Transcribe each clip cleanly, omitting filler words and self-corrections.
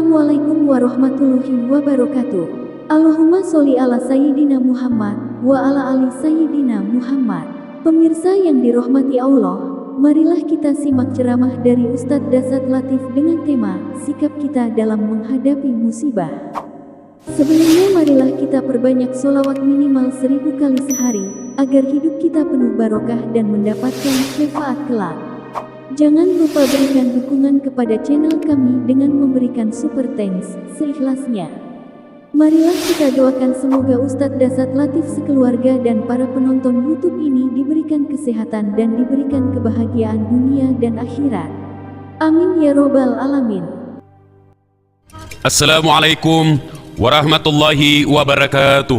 Assalamualaikum warahmatullahi wabarakatuh. Allahumma sholli ala Sayyidina Muhammad wa ala ali Sayyidina Muhammad. Pemirsa yang dirahmati Allah, marilah kita simak ceramah dari Ustadz Dasat Latif dengan tema sikap kita dalam menghadapi musibah. Sebelumnya marilah kita perbanyak sholawat minimal 1000 kali sehari, agar hidup kita penuh barokah dan mendapatkan syafaat kelak. Jangan lupa berikan dukungan kepada channel kami dengan memberikan super thanks seikhlasnya. Marilah kita doakan semoga Ustadz Dasat Latif sekeluarga dan para penonton YouTube ini diberikan kesehatan dan diberikan kebahagiaan dunia dan akhirat. Amin ya robbal alamin. Assalamualaikum warahmatullahi wabarakatuh.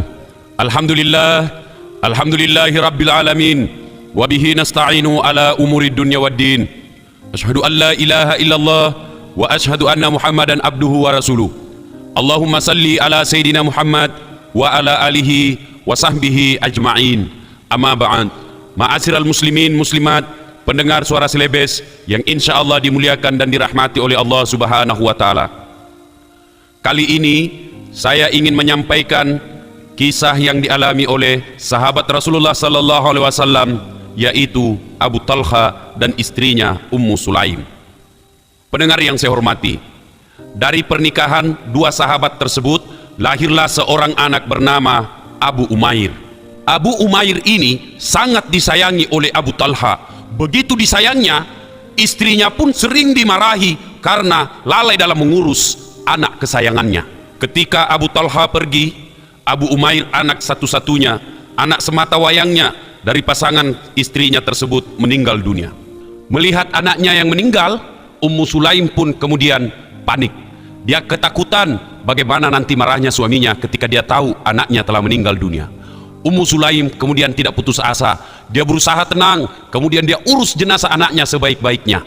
Alhamdulillahi rabbil alamin. Wabihi nasta'inu ala umuri dunya waddin. Ashhadu an la ilaha illallah wa ashhadu anna Muhammadan abduhu wa rasuluh. Allahumma salli ala Sayyidina Muhammad wa ala alihi wa sahbihi ajma'in. Amma ba'd. Ma'asyiral muslimin muslimat, pendengar suara Selebes yang insya Allah dimuliakan dan dirahmati oleh Allah subhanahu wa ta'ala. Kali ini saya ingin menyampaikan kisah yang dialami oleh sahabat Rasulullah sallallahu alaihi wasallam, yaitu Abu Talha dan istrinya Ummu Sulaim. Pendengar yang saya hormati, dari pernikahan dua sahabat tersebut lahirlah seorang anak bernama Abu Umair. Abu Umair ini sangat disayangi oleh Abu Talha. Begitu disayangnya, istrinya pun sering dimarahi karena lalai dalam mengurus anak kesayangannya. Ketika Abu Talha pergi, Abu Umair, anak satu-satunya, anak semata wayangnya dari pasangan istrinya tersebut, meninggal dunia. Melihat anaknya yang meninggal, Ummu Sulaim pun kemudian panik. Dia ketakutan bagaimana nanti marahnya suaminya ketika dia tahu anaknya telah meninggal dunia. Ummu Sulaim kemudian tidak putus asa. Dia berusaha tenang, kemudian dia urus jenazah anaknya sebaik-baiknya.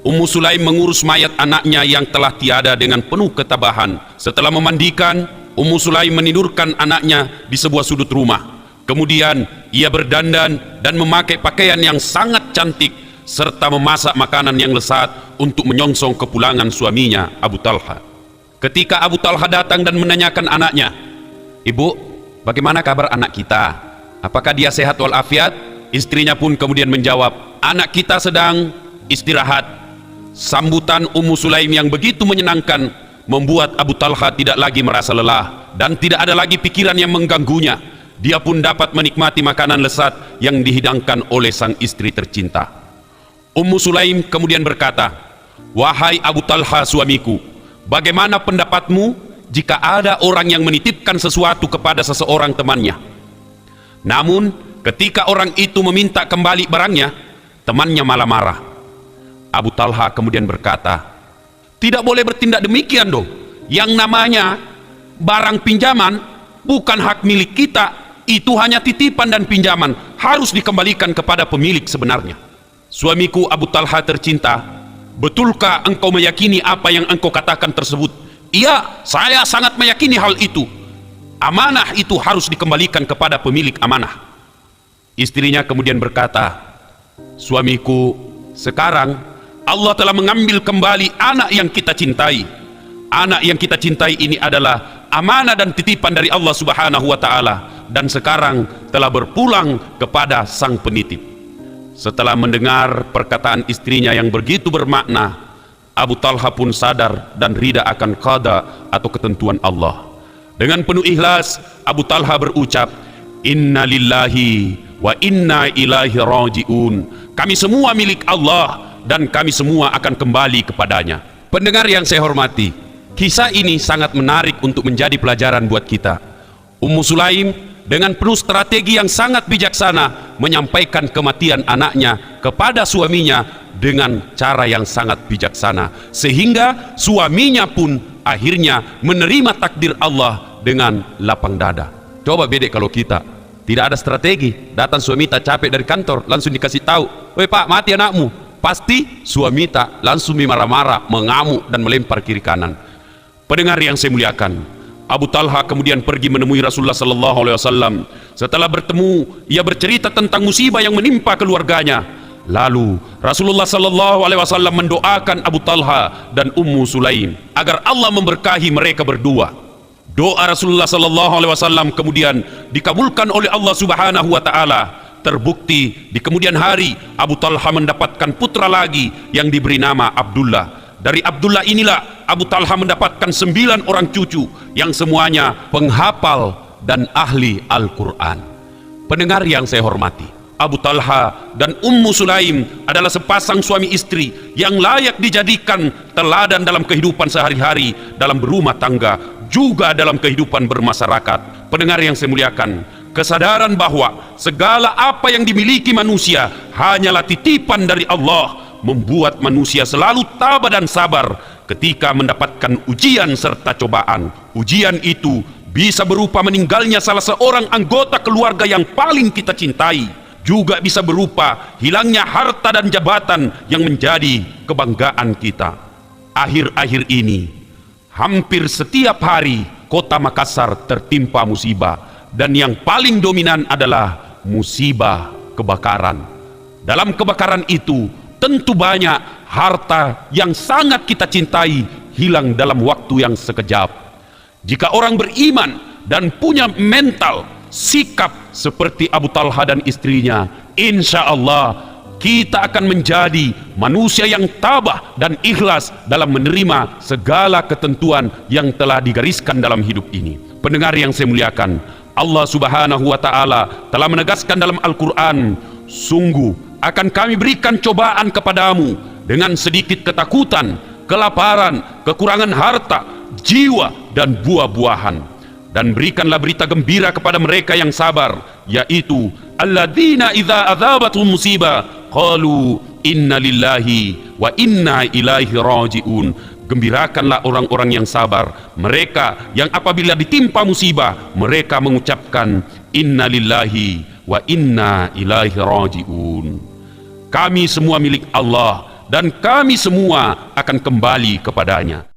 Ummu Sulaim mengurus mayat anaknya yang telah tiada dengan penuh ketabahan. Setelah memandikan, Ummu Sulaim menidurkan anaknya di sebuah sudut rumah. Kemudian ia berdandan dan memakai pakaian yang sangat cantik serta memasak makanan yang lezat untuk menyongsong kepulangan suaminya Abu Talha. Ketika Abu Talha datang dan menanyakan anaknya, "Ibu, bagaimana kabar anak kita? Apakah dia sehat walafiat?" Istrinya pun kemudian menjawab, "Anak kita sedang istirahat." Sambutan Ummu Sulaim yang begitu menyenangkan membuat Abu Talha tidak lagi merasa lelah dan tidak ada lagi pikiran yang mengganggunya. Dia pun dapat menikmati makanan lezat yang dihidangkan oleh sang istri tercinta. Ummu Sulaim kemudian berkata, "Wahai Abu Talha suamiku, bagaimana pendapatmu jika ada orang yang menitipkan sesuatu kepada seseorang temannya? Namun ketika orang itu meminta kembali barangnya, temannya malah marah." Abu Talha kemudian berkata, "Tidak boleh bertindak demikian dong. Yang namanya barang pinjaman bukan hak milik kita. Itu hanya titipan dan pinjaman, harus dikembalikan kepada pemilik sebenarnya." "Suamiku Abu Talha tercinta, betulkah engkau meyakini apa yang engkau katakan tersebut?" "Iya, saya sangat meyakini hal itu. Amanah itu harus dikembalikan kepada pemilik amanah." Istrinya kemudian berkata, "Suamiku, sekarang Allah telah mengambil kembali anak yang kita cintai. Anak yang kita cintai ini adalah amanah dan titipan dari Allah subhanahu wa ta'ala, dan sekarang telah berpulang kepada sang penitip." Setelah mendengar perkataan istrinya yang begitu bermakna, Abu Talha pun sadar dan rida akan qada atau ketentuan Allah. Dengan penuh ikhlas, Abu Talha berucap, "Inna lillahi wa inna ilaihi raji'un." Kami semua milik Allah dan kami semua akan kembali kepadanya. Pendengar yang saya hormati, kisah ini sangat menarik untuk menjadi pelajaran buat kita. Ummu Sulaim dengan penuh strategi yang sangat bijaksana menyampaikan kematian anaknya kepada suaminya dengan cara yang sangat bijaksana, sehingga suaminya pun akhirnya menerima takdir Allah dengan lapang dada. Coba beda kalau kita tidak ada strategi, datang suami tak capek dari kantor langsung dikasih tahu, "Woi Pak, mati anakmu." Pasti suami tak langsung marah-marah, mengamuk dan melempar kiri kanan. Pendengar yang saya muliakan, Abu Talha kemudian pergi menemui Rasulullah sallallahu alaihi wasallam. Setelah bertemu, ia bercerita tentang musibah yang menimpa keluarganya. Lalu Rasulullah sallallahu alaihi wasallam mendoakan Abu Talha dan Ummu Sulaim agar Allah memberkahi mereka berdua. Doa Rasulullah sallallahu alaihi wasallam kemudian dikabulkan oleh Allah Subhanahu wa taala. Terbukti di kemudian hari Abu Talha mendapatkan putra lagi yang diberi nama Abdullah. Dari Abdullah inilah Abu Talha mendapatkan 9 orang cucu yang semuanya penghafal dan ahli Al-Quran. Pendengar yang saya hormati, Abu Talha dan Ummu Sulaim adalah sepasang suami istri yang layak dijadikan teladan dalam kehidupan sehari-hari, dalam berumah tangga, juga dalam kehidupan bermasyarakat. Pendengar yang saya muliakan, kesadaran bahwa segala apa yang dimiliki manusia hanyalah titipan dari Allah membuat manusia selalu tabah dan sabar ketika mendapatkan ujian serta cobaan. Ujian itu bisa berupa meninggalnya salah seorang anggota keluarga yang paling kita cintai, juga bisa berupa hilangnya harta dan jabatan yang menjadi kebanggaan kita. Akhir-akhir ini, hampir setiap hari kota Makassar tertimpa musibah, dan yang paling dominan adalah musibah kebakaran. Dalam kebakaran itu, tentu banyak harta yang sangat kita cintai hilang dalam waktu yang sekejap. Jika orang beriman dan punya mental sikap seperti Abu Talha dan istrinya, insya Allah kita akan menjadi manusia yang tabah dan ikhlas dalam menerima segala ketentuan yang telah digariskan dalam hidup ini. Pendengar yang saya muliakan, Allah Subhanahu wa taala telah menegaskan dalam Al-Quran, sungguh akan kami berikan cobaan kepadamu dengan sedikit ketakutan, kelaparan, kekurangan harta, jiwa, dan buah-buahan. Dan berikanlah berita gembira kepada mereka yang sabar, yaitu alladzina idza adzabathum musibah qalu inna lillahi wa inna ilaihi rajiun. Gembirakanlah orang-orang yang sabar, mereka yang apabila ditimpa musibah mereka mengucapkan inna lillahi wa inna ilaihi rajiun. Kami semua milik Allah dan kami semua akan kembali kepadanya.